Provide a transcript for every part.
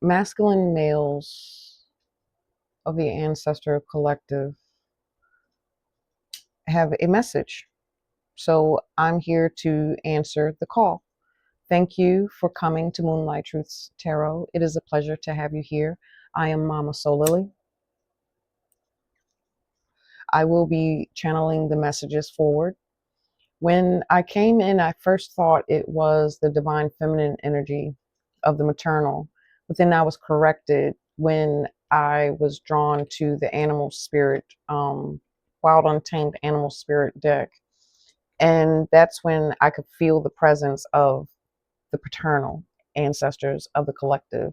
masculine males of the ancestor collective have a message. So I'm here to answer the call. Thank you for coming to Moonlight Truths Tarot. It is a pleasure to have you here. I am Mama Solily. I will be channeling the messages forward. When I came in, I first thought it was the divine feminine energy of the maternal, but then I was corrected when I was drawn to the animal spirit, wild untamed animal spirit deck. And that's when I could feel the presence of the paternal ancestors of the collective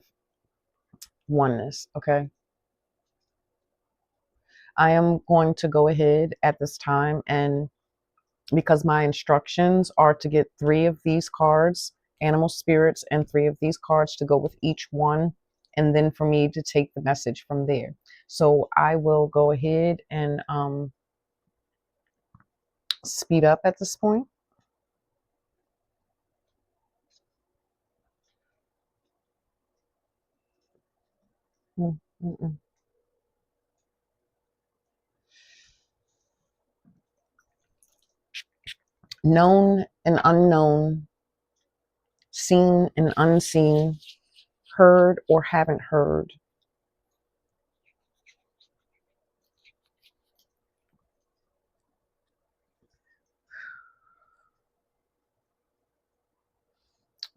oneness. Okay. I am going to go ahead at this time, and because my instructions are to get 3 of these cards, animal spirits, and 3 of these cards to go with each one, and then for me to take the message from there. So I will go ahead and speed up at this point. Known and unknown, seen and unseen, heard or haven't heard.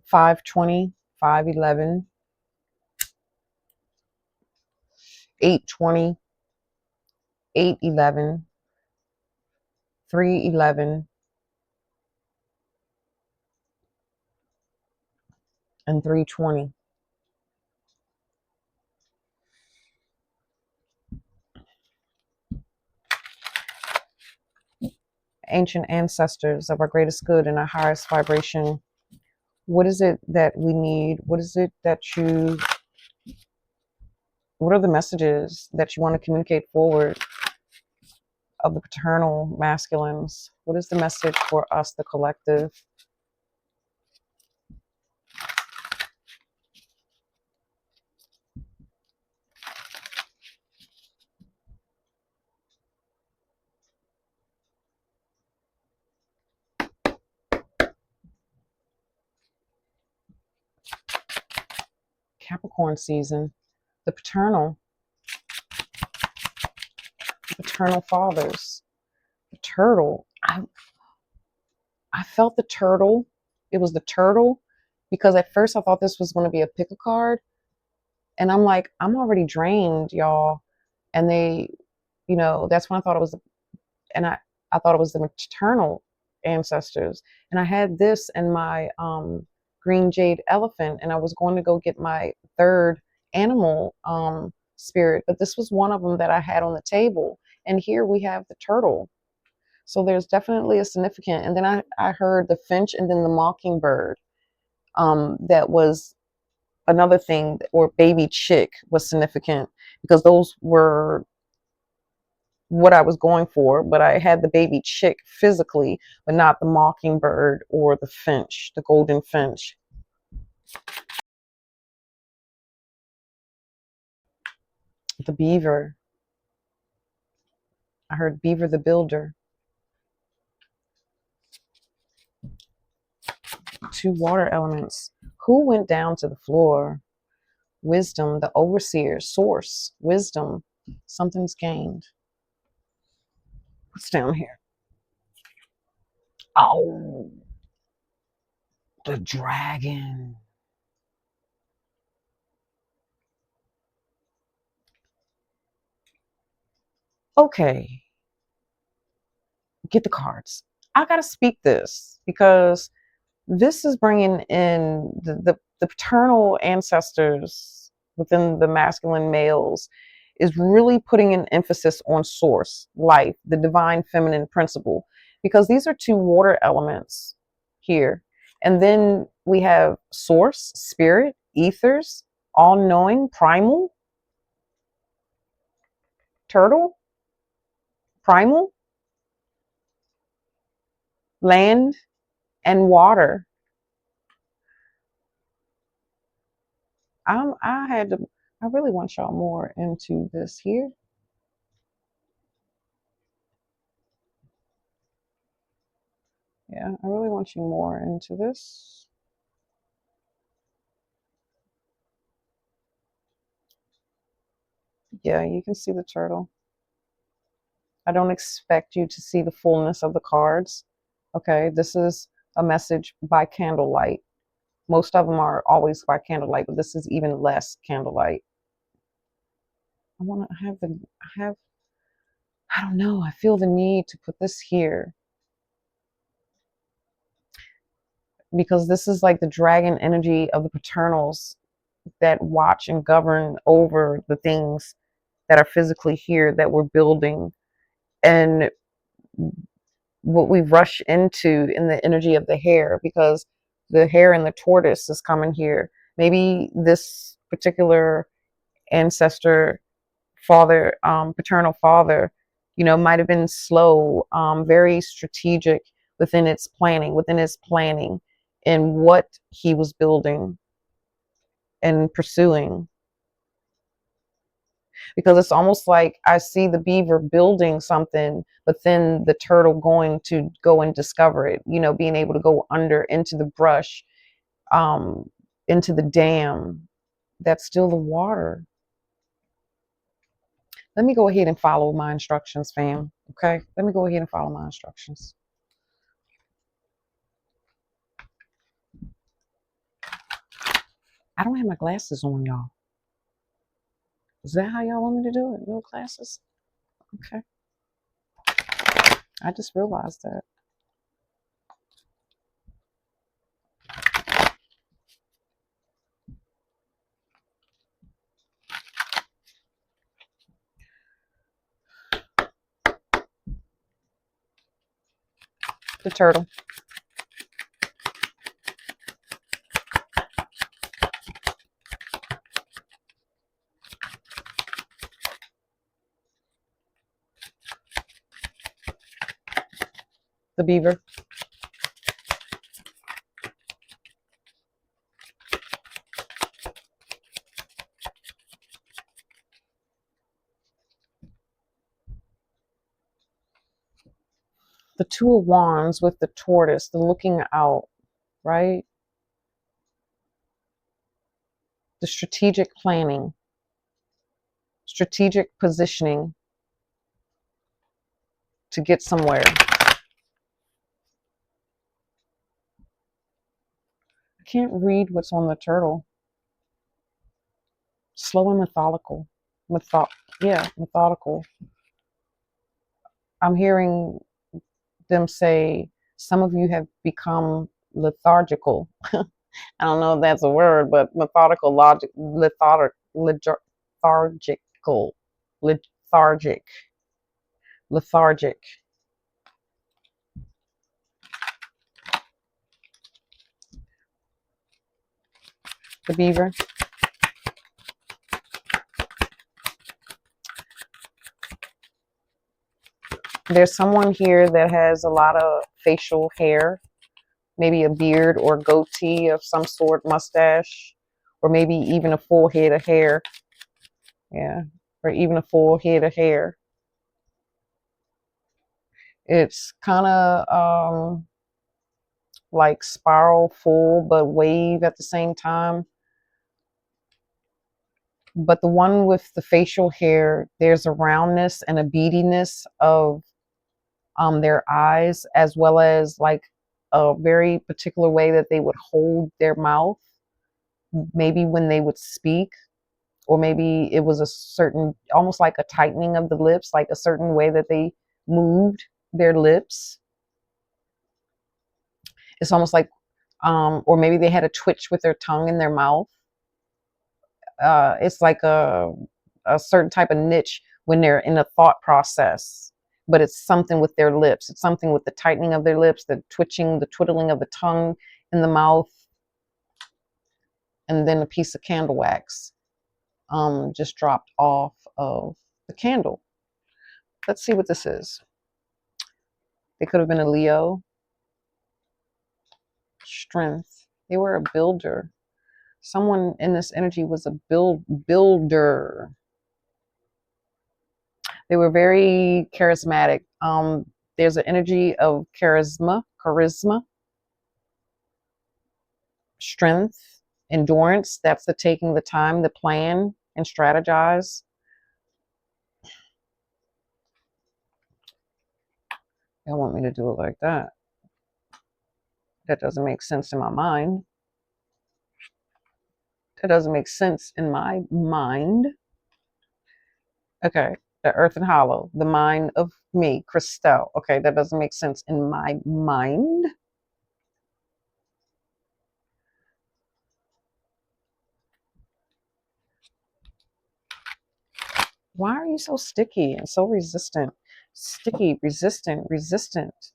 Five 20, 511, 820, 811, 311, and 320. Ancient ancestors of our greatest good and our highest vibration. What is it that we need? What is it that what are the messages that you want to communicate forward of the paternal masculines? What is the message for us, the collective? Capricorn season, the paternal fathers, the turtle. I felt the turtle. It was the turtle because at first I thought this was going to be a pick a card, and I'm like, I'm already drained, y'all. And they, that's when I thought it was, and I thought it was the maternal ancestors. And I had this in my green jade elephant, and I was going to go get my third animal spirit, but this was one of them that I had on the table. And here we have the turtle. So there's definitely a significant. And then I heard the finch and then the mockingbird. That was another thing, or baby chick was significant because those were what I was going for, but I had the baby chick physically, but not the mockingbird or the finch, the golden finch. The beaver. I heard Beaver the Builder. 2 water elements. Who went down to the floor? Wisdom, the overseer, source, wisdom. Something's gained. What's down here? Oh, the dragon. Okay, get the cards. I gotta speak this because this is bringing in the paternal ancestors within the masculine males, is really putting an emphasis on source, life, the divine feminine principle, because these are 2 water elements here. And then we have source, spirit, ethers, all knowing, primal, turtle, primal, land, and water. I really want y'all more into this here. Yeah, I really want you more into this. Yeah, you can see the turtle. I don't expect you to see the fullness of the cards. Okay, this is a message by candlelight. Most of them are always by candlelight, but this is even less candlelight. I want to have I don't know, I feel the need to put this here because this is like the dragon energy of the paternals that watch and govern over the things that are physically here that we're building. And what we rush into in the energy of the hare, because the hare and the tortoise is coming here. Maybe this particular ancestor, father, paternal father, might have been slow, very strategic within his planning and what he was building and pursuing. Because it's almost like I see the beaver building something, but then the turtle going to go and discover it, being able to go under into the brush, um, into the dam. That's still the water. Let me go ahead and follow my instructions, fam. Okay? Let me go ahead and follow my instructions. I don't have my glasses on, y'all. Is that how y'all want me to do it? No glasses? Okay. I just realized that. The turtle. The beaver. The two of wands with the tortoise, the looking out, right? The strategic planning, strategic positioning to get somewhere. I can't read what's on the turtle. Slow and methodical. Methodical. I'm hearing them say some of you have become lethargical. I don't know if that's a word, but methodical, lethargical, lethargic. The beaver. There's someone here that has a lot of facial hair, maybe a beard or goatee of some sort, mustache, or maybe even a full head of hair. Yeah, or even a full head of hair. It's kind of like spiral full, but wave at the same time. But the one with the facial hair, there's a roundness and a beadiness of their eyes, as well as like a very particular way that they would hold their mouth, maybe when they would speak, or maybe it was a certain, almost like a tightening of the lips, like a certain way that they moved their lips. It's almost like, or maybe they had a twitch with their tongue in their mouth. It's like a certain type of niche when they're in a thought process, but it's something with their lips. It's something with the tightening of their lips, the twitching, the twiddling of the tongue in the mouth, and then a piece of candle wax just dropped off of the candle. Let's see what this is. They could have been a Leo. Strength. They were a builder. Someone in this energy was a builder. They were very charismatic. There's an energy of charisma, strength, endurance. That's the taking the time, the plan, and strategize. They want me to do it like that. That doesn't make sense in my mind. That doesn't make sense in my mind. Okay, the earth and hollow, the mind of me, Christelle. Okay, that doesn't make sense in my mind. Why are you so sticky and so resistant? Sticky, resistant, resistant.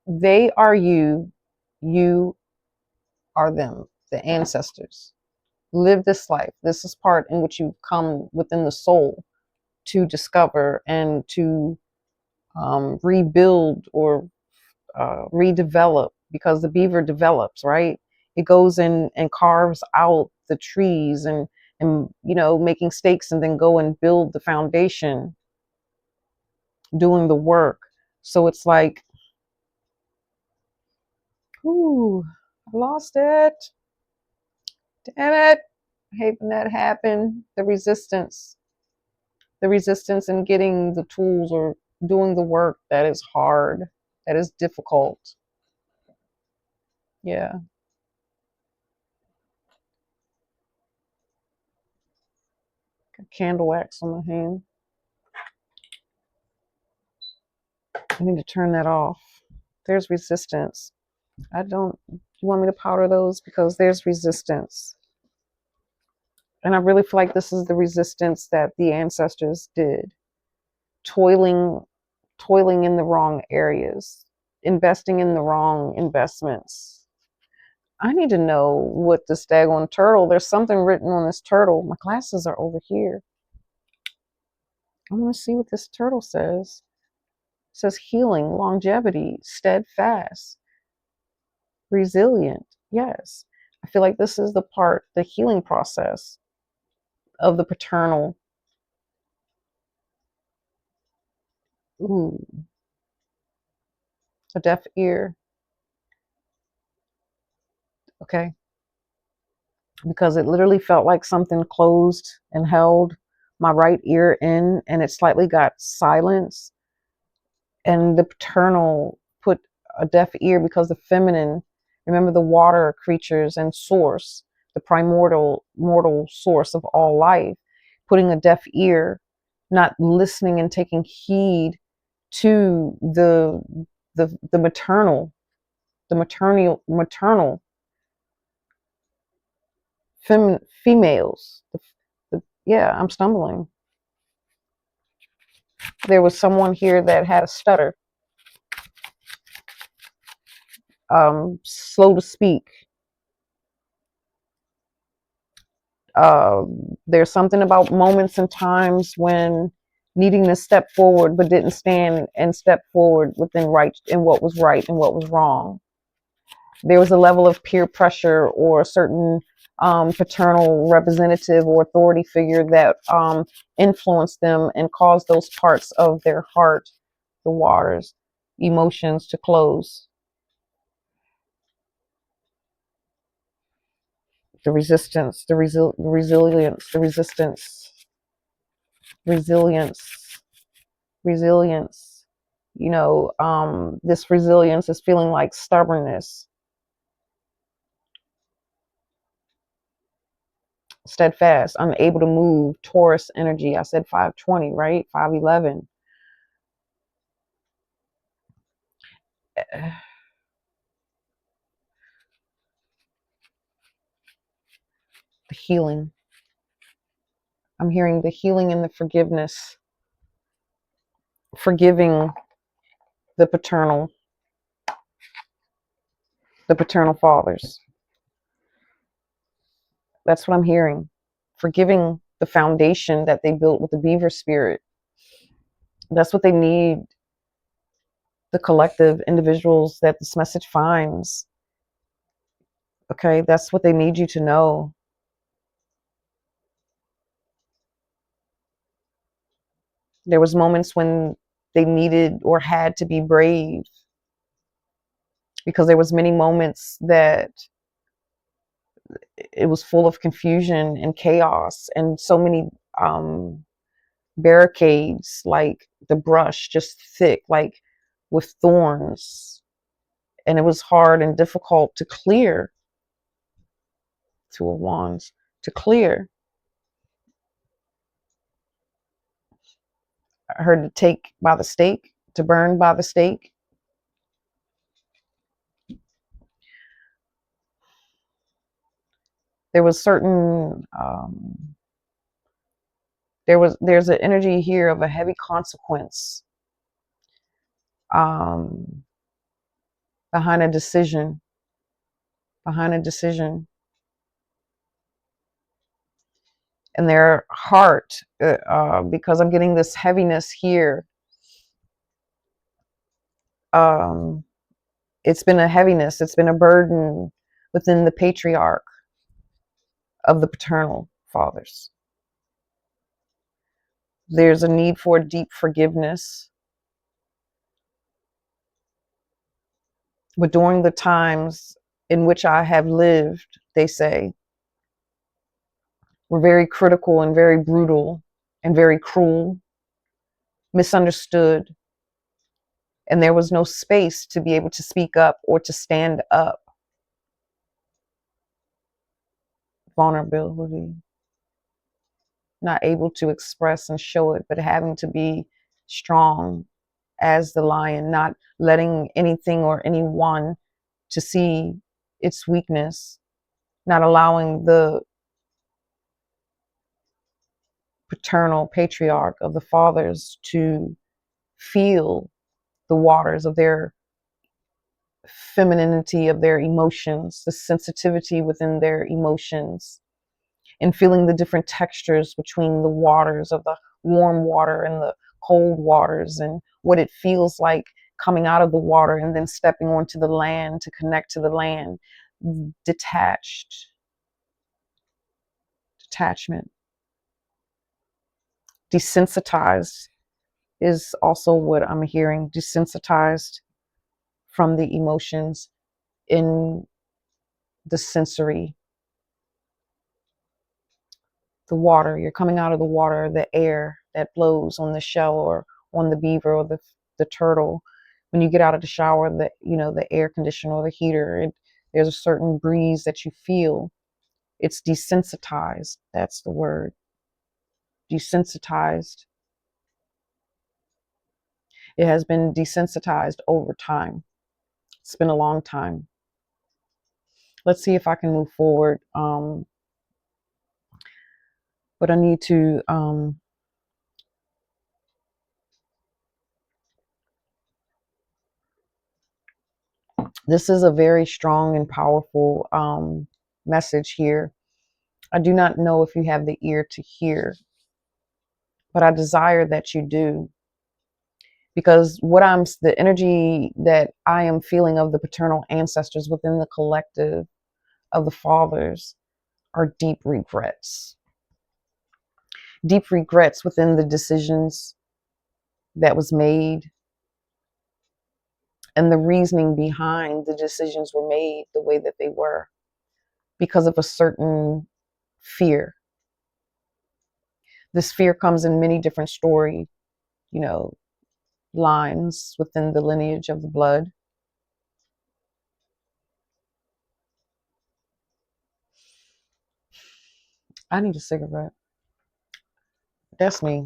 They are you, you are them, the ancestors. Live this life. This is part in which you come within the soul to discover and to rebuild or redevelop, because the beaver develops, right? It goes in and carves out the trees and making stakes, and then go and build the foundation, doing the work. So it's like, ooh, I lost it. Damn it. I hate when that happened. The resistance in getting the tools or doing the work that is hard, that is difficult. Yeah. Got candle wax on my hand. I need to turn that off. There's resistance. You want me to powder those? Because there's resistance. And I really feel like this is the resistance that the ancestors did. Toiling in the wrong areas, investing in the wrong investments. I need to know what this daggone turtle, there's something written on this turtle. My glasses are over here. I want to see what this turtle says. It says healing, longevity, steadfast, resilient. Yes. I feel like this is the healing process of the paternal. Ooh, a deaf ear. Okay. Because it literally felt like something closed and held my right ear in, and it slightly got silence. And the paternal put a deaf ear, because the feminine, remember the water creatures and source, the primordial mortal source of all life, putting a deaf ear, not listening and taking heed to the maternal, maternal females. Yeah, I'm stumbling. There was someone here that had a stutter, slow to speak. There's something about moments and times when needing to step forward, but didn't stand and step forward within right in what was right and what was wrong. There was a level of peer pressure or a certain paternal representative or authority figure that influenced them and caused those parts of their heart, the waters, emotions to close. The resistance, resilience, the resilience, resilience. This resilience is feeling like stubbornness, steadfast, unable to move, Taurus energy. I said 520, right? 511. The healing. I'm hearing the healing and the forgiveness. Forgiving the paternal fathers. That's what I'm hearing. Forgiving the foundation that they built with the beaver spirit. That's what they need. the collective individuals that this message finds. Okay, that's what they need you to know. There was moments when they needed or had to be brave, because there was many moments that it was full of confusion and chaos, and so many barricades, like the brush just thick, like with thorns, and it was hard and difficult to clear. Two of Wands, to clear. I heard to take by the stake, to burn by the stake. There was certain there's an energy here of a heavy consequence um, behind a decision, behind a decision. And their heart, because I'm getting this heaviness here. It's been a heaviness, it's been a burden within the patriarch of the paternal fathers. There's a need for deep forgiveness. But during the times in which I have lived, they say, were very critical and very brutal and very cruel, misunderstood, and there was no space to be able to speak up or to stand up. Vulnerability, not able to express and show it, but having to be strong as the lion, not letting anything or anyone to see its weakness, not allowing the paternal patriarch of the fathers to feel the waters of their femininity, of their emotions, the sensitivity within their emotions, and feeling the different textures between the waters of the warm water and the cold waters, and what it feels like coming out of the water and then stepping onto the land to connect to the land. Detachment. Desensitized is also what I'm hearing. Desensitized from the emotions in the sensory. The water, you're coming out of the water, the air that blows on the shell or on the beaver or the turtle. When you get out of the shower, the air conditioner or the heater, there's a certain breeze that you feel. It's desensitized. That's the word. Desensitized. It has been desensitized over time. It's been a long time. Let's see if I can move forward. But I need to this is a very strong and powerful message here. I do not know if you have the ear to hear, but I desire that you do, because the energy that I am feeling of the paternal ancestors within the collective of the fathers are deep regrets within the decisions that was made, and the reasoning behind the decisions were made the way that they were, because of a certain fear. This fear comes in many different story, lines within the lineage of the blood. I need a cigarette. That's me.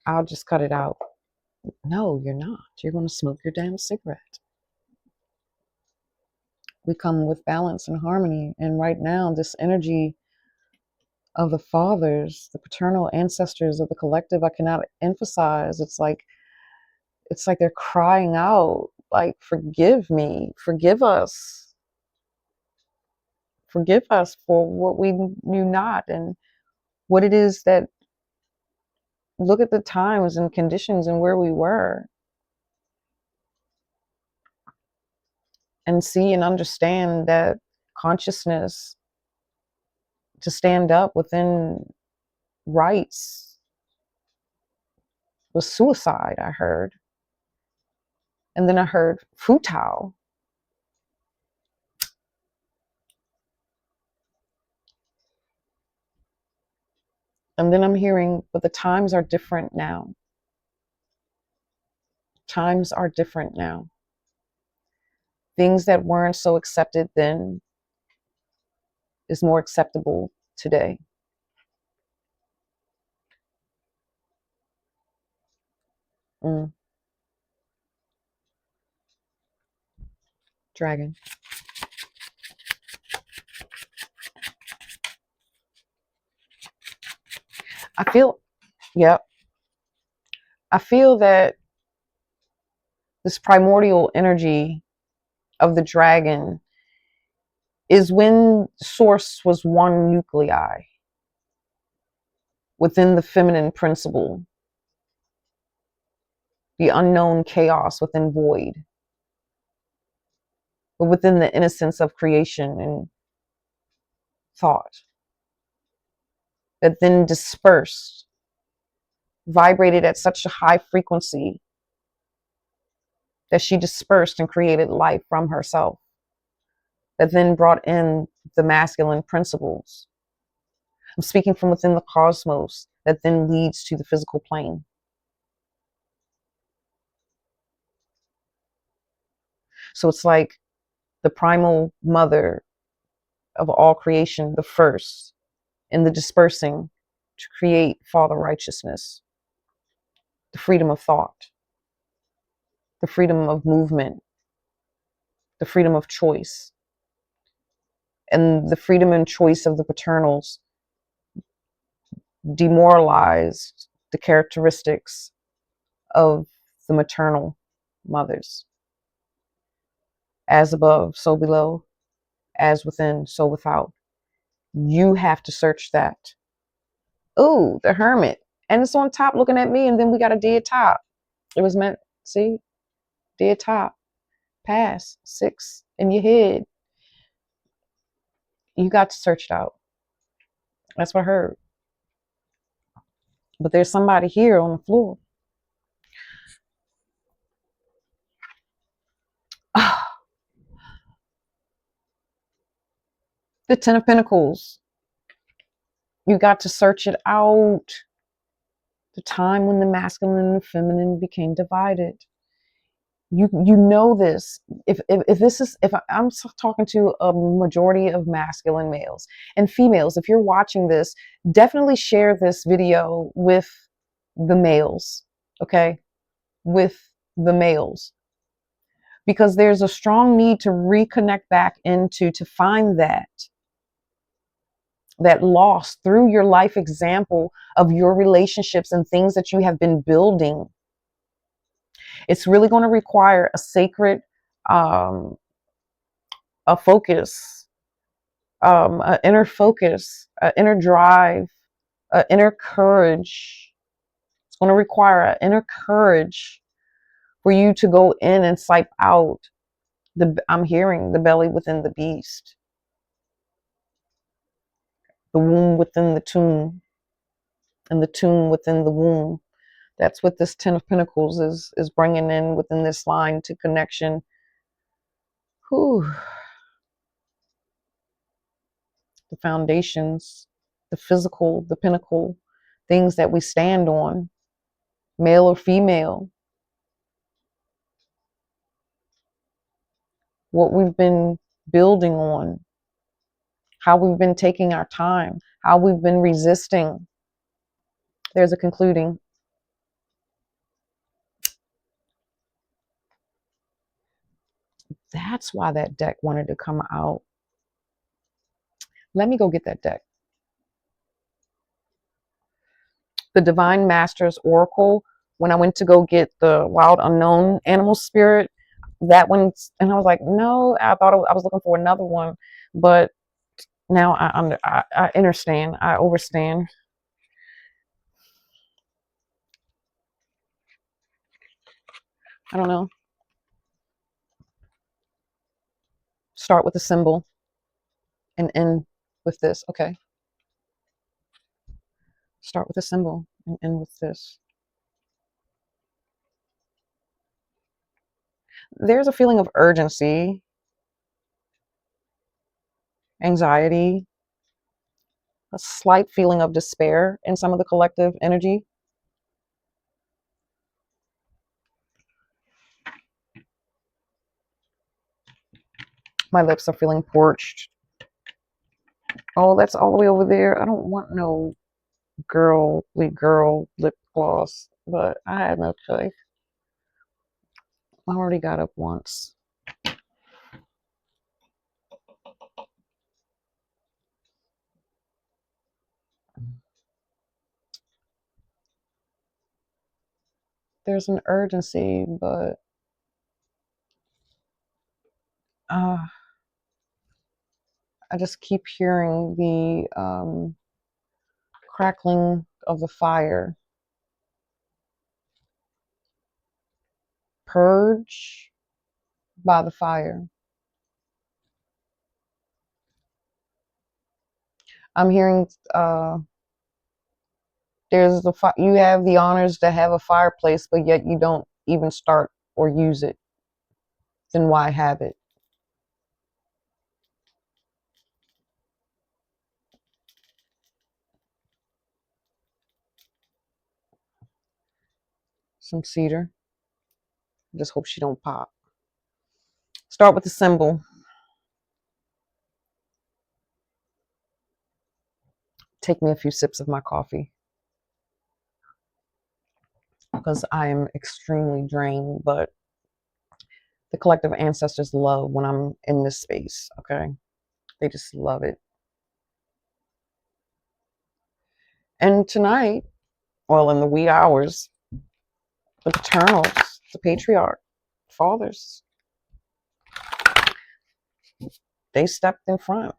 I'll just cut it out. No, you're not. You're going to smoke your damn cigarette. We come with balance and harmony. And right now, this energy of the fathers, the paternal ancestors of the collective, I cannot emphasize. It's like they're crying out, like, forgive me, forgive us for what we knew not, and what it is that, look at the times and conditions and where we were. and see and understand that consciousness, to stand up within rights, was suicide, I heard. And then I heard futile. And then I'm hearing, but the times are different now. Times are different now. Things that weren't so accepted then is more acceptable today. Mm. Dragon. I feel, yep. I feel that this primordial energy of the dragon is when source was one nuclei within the feminine principle, the unknown chaos within void, but within the innocence of creation and thought, that then dispersed, vibrated at such a high frequency that she dispersed and created life from herself, that then brought in the masculine principles. I'm speaking from within the cosmos that then leads to the physical plane. So it's like the primal mother of all creation, the first, in the dispersing to create Father righteousness, the freedom of thought, the freedom of movement, the freedom of choice, and the freedom and choice of the paternals demoralized the characteristics of the maternal mothers. As above, so below, as within, so without. You have to search that. Ooh, the hermit. And it's on top looking at me, and then we got a dead top. It was meant, see? Dead top. Pass. 6 in your head. You got to search it out. That's what I heard. But there's somebody here on the floor. The 10 of Pentacles. You got to search it out. The time when the masculine and the feminine became divided. You know this. If this is, if I'm talking to a majority of masculine males and females, if you're watching this, definitely share this video with the males, okay? With the males, because there's a strong need to reconnect back into, to find that loss through your life example of your relationships and things that you have been building. It's really going to require a sacred, a focus, an inner focus, an inner drive, an inner courage. It's going to require an inner courage for you to go in and sipe out I'm hearing the belly within the beast, the womb within the tomb, and the tomb within the womb. That's what this 10 of Pentacles is bringing in within this line to connection. Whew. The foundations, the physical, the pinnacle, things that we stand on, male or female, what we've been building on, how we've been taking our time, how we've been resisting. There's a concluding. That's why that deck wanted to come out. Let me go get that deck. The Divine Masters Oracle, when I went to go get the Wild Unknown Animal Spirit, that one, and I was like, no, I thought I was looking for another one, but now I understand, I overstand. I don't know. Start with a symbol and end with this. Okay. Start with a symbol and end with this. There's a feeling of urgency, anxiety, a slight feeling of despair in some of the collective energy. My lips are feeling parched. Oh, that's all the way over there. I don't want no girly girl lip gloss, but I had no choice. I already got up once. There's an urgency, but I just keep hearing the crackling of the fire. Purge by the fire. I'm hearing there's you have the honors to have a fireplace, but yet you don't even start or use it. Then why have it? Some cedar. Just hope she don't pop. Start with the symbol. Take me a few sips of my coffee because I am extremely drained, but the collective ancestors love when I'm in this space, okay? They just love it. And tonight, well, in the wee hours, the paternals, the patriarch, fathers, they stepped in front.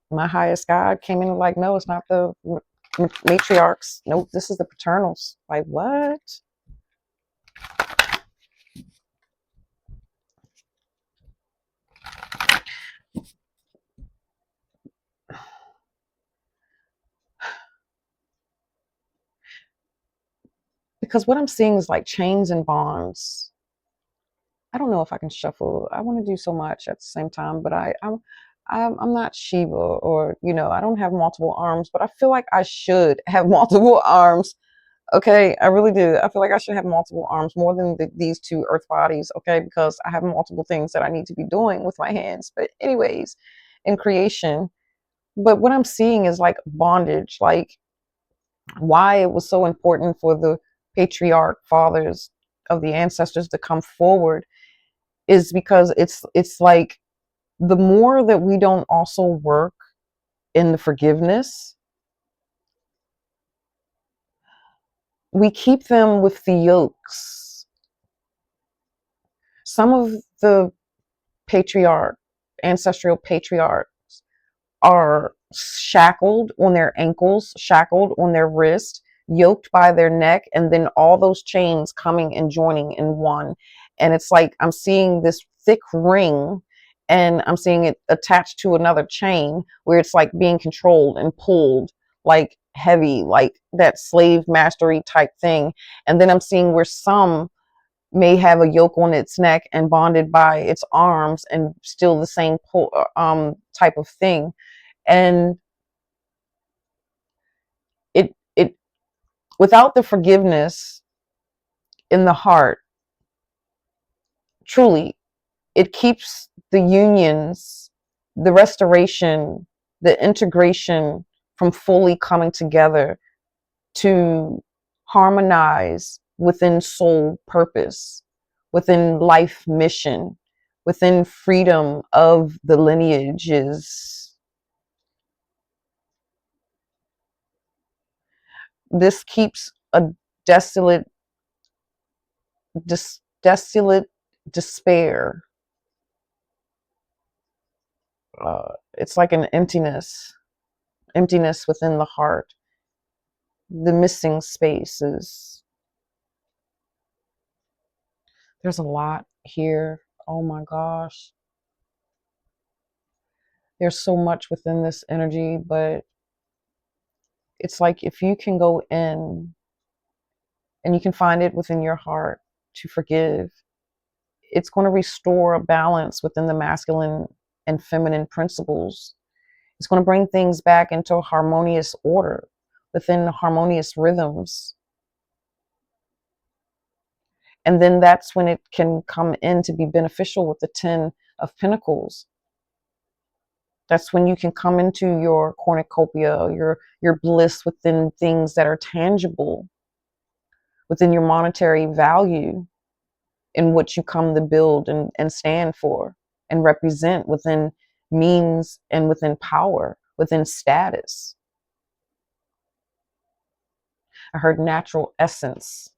My highest God came in and like, no, it's not the matriarchs. No, this is the paternals. Like, what? Because what I'm seeing is like chains and bonds. I don't know if I can shuffle. I want to do so much at the same time, but I'm not Shiva, or I don't have multiple arms, but I feel like I should have multiple arms. Okay, I really do. I feel like I should have multiple arms more than these two earth bodies. Okay, because I have multiple things that I need to be doing with my hands. But anyways, in creation. But what I'm seeing is like bondage, like why it was so important for the patriarch fathers of the ancestors to come forward is because it's like the more that we don't also work in the forgiveness, we keep them with the yokes. Some of the patriarch, ancestral patriarchs are shackled on their ankles, shackled on their wrist, yoked by their neck, and then all those chains coming and joining in one. And it's like I'm seeing this thick ring and I'm seeing it attached to another chain where it's like being controlled and pulled like heavy, like that slave mastery type thing. And then I'm seeing where some may have a yoke on its neck and bonded by its arms and still the same type of thing. And it without the forgiveness in the heart, truly, it keeps the unions, the restoration, the integration from fully coming together to harmonize within soul purpose, within life mission, within freedom of the lineages. This keeps a desolate, desolate despair. It's like an emptiness within the heart. The missing spaces. There's a lot here. Oh my gosh. There's so much within this energy, but it's like if you can go in and you can find it within your heart to forgive, it's going to restore a balance within the masculine and feminine principles. It's going to bring things back into a harmonious order within harmonious rhythms. And then that's when it can come in to be beneficial with the 10 of Pentacles. That's when you can come into your cornucopia, your bliss within things that are tangible, within your monetary value, in what you come to build and stand for and represent within means and within power, within status. I heard natural essence.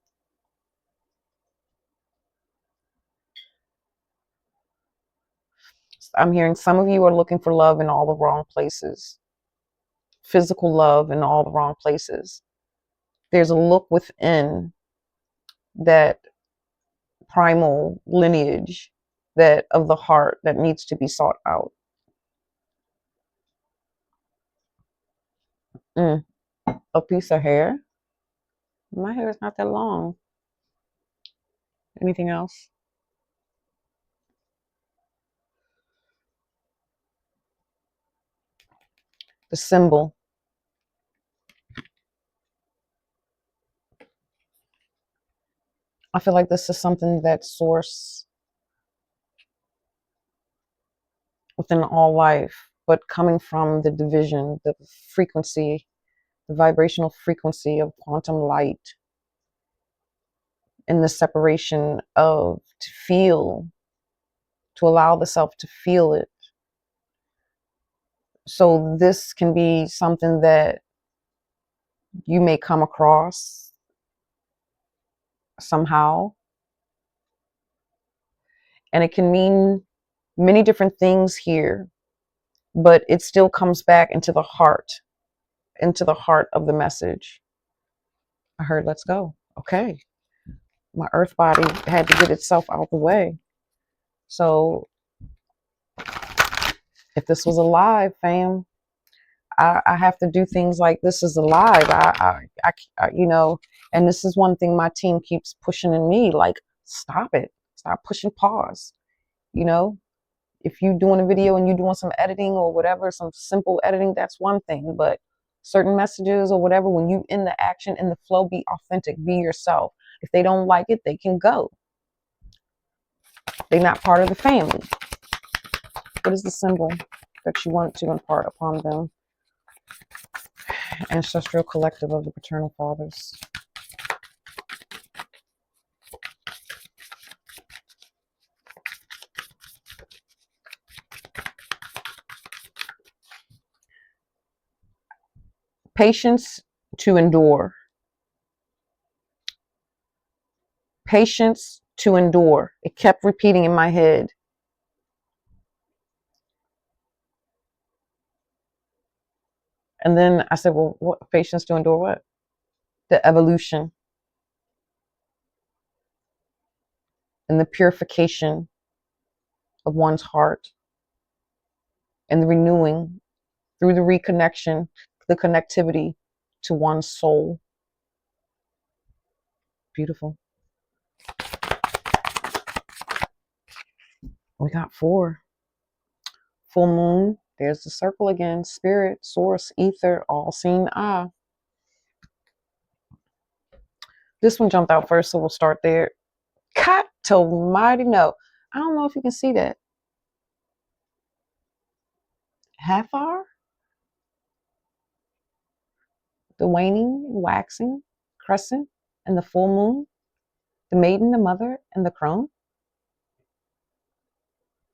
I'm hearing some of you are looking for love in all the wrong places, physical love in all the wrong places. There's a look within that primal lineage that of the heart that needs to be sought out. A piece of hair? My hair is not that long. Anything else? The symbol. I feel like this is something that source within all life, but coming from the division, the frequency, the vibrational frequency of quantum light, and the separation of to feel, to allow the self to feel it. So this can be something that you may come across somehow, and it can mean many different things here, but it still comes back into the heart of the message. I heard let's go. Okay. My earth body had to get itself out the way. So if this was alive, fam, I have to do things like this is alive. You know, and this is one thing my team keeps pushing in me, like, stop it. Stop pushing pause. You know, if you're doing a video and you're doing some editing or whatever, some simple editing, that's one thing. But certain messages or whatever, when you in the action, in the flow, be authentic, be yourself. If they don't like it, they can go. They're not part of the family. What is the symbol that you want to impart upon them? Ancestral collective of the paternal fathers. Patience to endure. Patience to endure. It kept repeating in my head. And then I said, well, what patience to endure what? The evolution and the purification of one's heart and the renewing through the reconnection, the connectivity to one's soul. Beautiful. We got 4. Full moon. There's the circle again. Spirit, source, ether, all seen eye. This one jumped out first, so we'll start there. God almighty no. I don't know if you can see that. Half hour? The waning, waxing, crescent, and the full moon. The maiden, the mother, and the crone.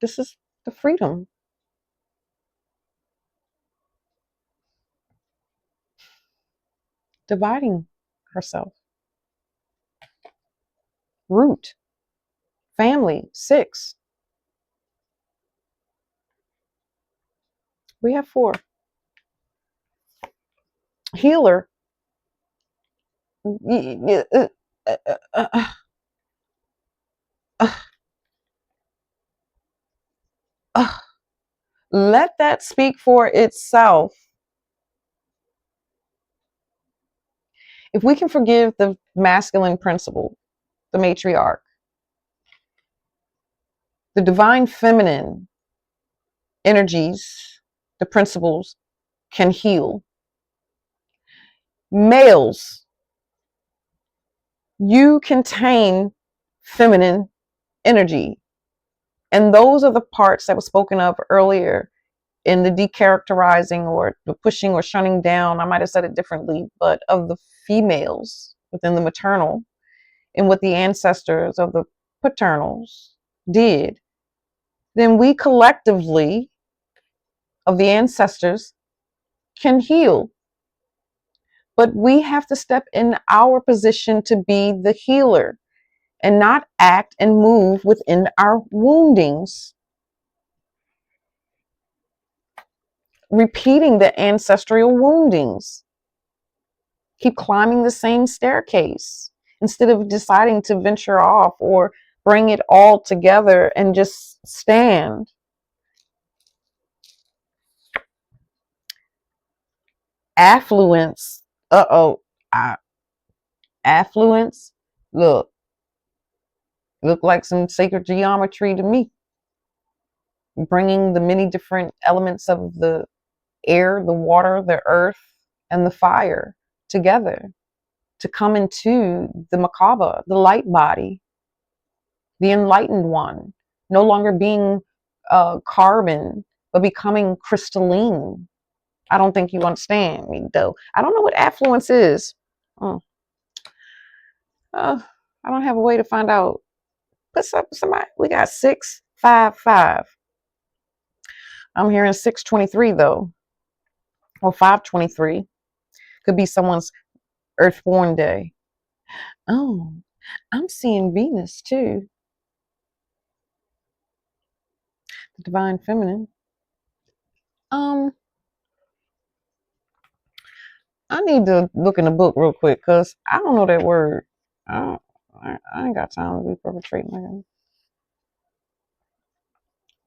This is the freedom. Dividing herself. Root. Family, 6. We have 4. Healer. Let that speak for itself. If we can forgive the masculine principle, the matriarch, the divine feminine energies, the principles can heal. Males, you contain feminine energy. And those are the parts that were spoken of earlier in the decharacterizing or the pushing or shunning down. I might have said it differently, but of the females within the maternal and what the ancestors of the paternals did, then we collectively of the ancestors can heal. But we have to step in our position to be the healer and not act and move within our woundings, repeating the ancestral woundings. Keep climbing the same staircase instead of deciding to venture off or bring it all together and just stand. Affluence. Uh-oh. Affluence. Look like some sacred geometry to me. Bringing the many different elements of the air, the water, the earth, and the fire together to come into the Macabre, the light body, the enlightened one, no longer being carbon, but becoming crystalline. I don't think you understand me, though. I don't know what affluence is. I don't have a way to find out. What's up with somebody? We got 655. I'm hearing 623 though, or 523. Could be someone's Earthborn day. Oh, I'm seeing Venus too. The divine feminine. I need to look in the book real quick because I don't know that word. I ain't got time to be perpetrating like that.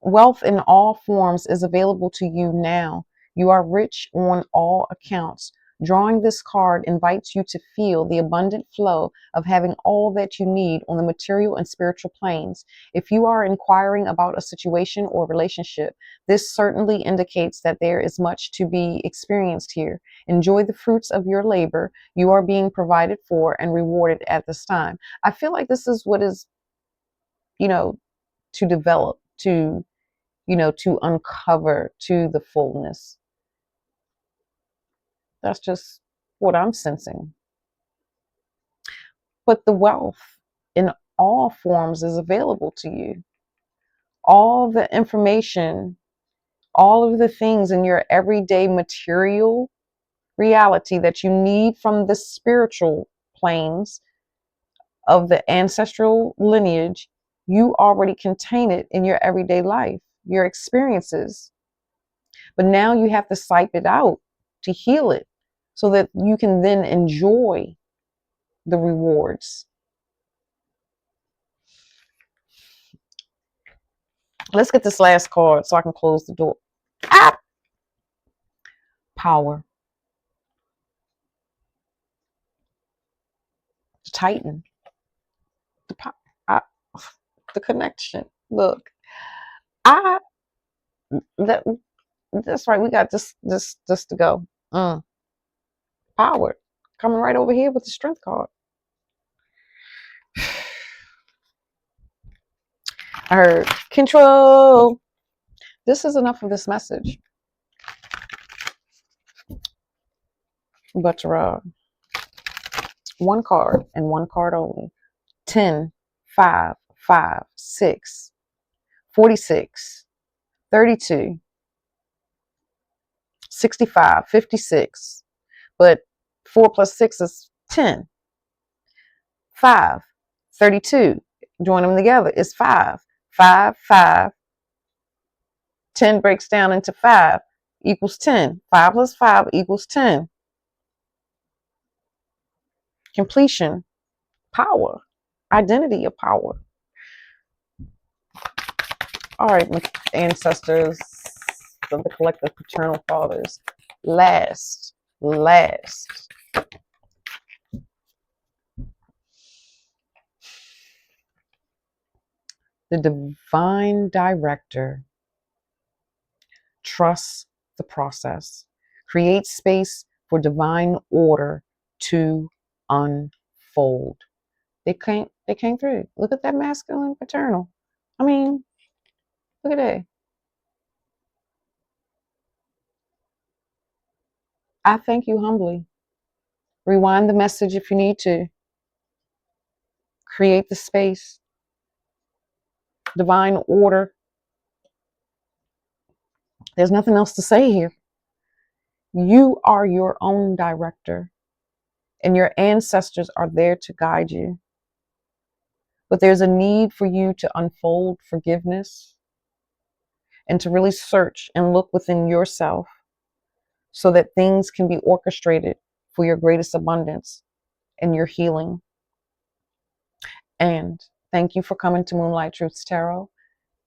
Wealth in all forms is available to you now. You are rich on all accounts. Drawing this card invites you to feel the abundant flow of having all that you need on the material and spiritual planes. If you are inquiring about a situation or relationship, this certainly indicates that there is much to be experienced here. Enjoy the fruits of your labor. You are being provided for and rewarded at this time. I feel like this is what is, to develop, to uncover to the fullness. That's just what I'm sensing. But the wealth in all forms is available to you. All the information, all of the things in your everyday material reality that you need from the spiritual planes of the ancestral lineage, you already contain it in your everyday life, your experiences. But now you have to sipe it out to heal it so that you can then enjoy the rewards. Let's get this last card so I can close the door. Power. The Titan. The connection. Look, that's right. We got this to go. Power. Coming right over here with the strength card. I heard control. This is enough of this message. But one card and one card only. 10, 5, 5, 6, 46, 32, 65, 56. But 4 plus 6 is 10. 5, 32. Join them together is 5. 5, 5. 10 breaks down into 5 equals 10. 5 plus 5 equals 10. Completion. Power. Identity of power. All right, ancestors. of the collective paternal fathers. Last, the divine director trusts the process, creates space for divine order to unfold. They came through. Look at that masculine paternal. I mean, look at that. I thank you humbly. Rewind the message if you need to. Create the space. Divine order. There's nothing else to say here. You are your own director, and your ancestors are there to guide you. But there's a need for you to unfold forgiveness and to really search and look within yourself so that things can be orchestrated for your greatest abundance and your healing. And thank you for coming to Moonlight Truths Tarot.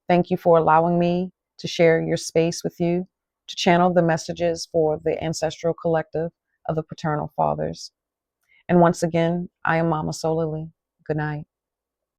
Thank you for allowing me to share your space with you, to channel the messages for the ancestral collective of the paternal fathers. And once again, I am Mama Solily. Good night.